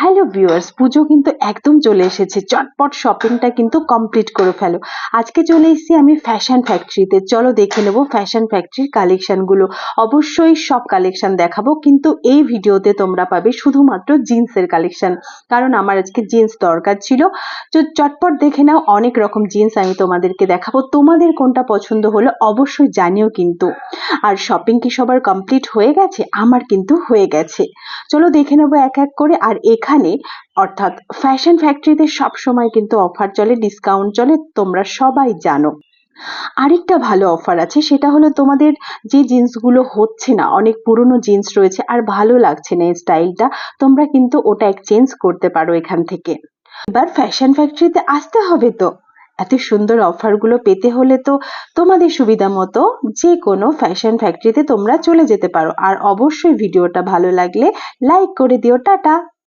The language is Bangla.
হ্যালো ভিউয়ার্স, পুজো কিন্তু একদম চলে এসেছে। চটপট শপিংটা কিন্তু কমপ্লিট করে ফেলো। আজকে চলে এসেছি আমি ফ্যাশন ফ্যাক্টরিতে। চলো দেখে নেবো ফ্যাশন ফ্যাক্টরির কালেকশনগুলো। অবশ্যই সব কালেকশন দেখাবো, কিন্তু এই ভিডিওতে তোমরা পাবে শুধুমাত্র জিন্সের কালেকশন, কারণ আমার আজকে জিন্স দরকার ছিল। তো চটপট দেখে নাও, অনেক রকম জিন্স আমি তোমাদেরকে দেখাবো। তোমাদের কোনটা পছন্দ হলো অবশ্যই জানিও কিন্তু। আর শপিং কি সবার কমপ্লিট হয়ে গেছে? আমার কিন্তু হয়ে গেছে। চলো দেখে নেবো এক এক করে। আর এখানে অর্থাৎ ফ্যাশন ফ্যাক্টরিতে সব সময় কিন্তু অফার চলে, ডিসকাউন্ট চলে, তোমরা সবাই জানো। আরেকটা ভালো অফার আছে, সেটা হলো তোমাদের যে জিন্সগুলো হচ্ছে না, অনেক পুরনো জিন্স রয়েছে আর ভালো লাগছে না এই স্টাইলটা, তোমরা কিন্তু ওটা এক্সচেঞ্জ করতে পারো এখান থেকে। এবার ফ্যাশন ফ্যাক্টরিতে আসতে হবে তো। এত সুন্দর অফারগুলো পেতে হলে তো তোমাদের সুবিধা মতো যে কোনো ফ্যাশন ফ্যাক্টরিতে তোমরা চলে যেতে পারো। আর অবশ্যই ভিডিওটা ভালো লাগলে লাইক করে দিও। টাটা।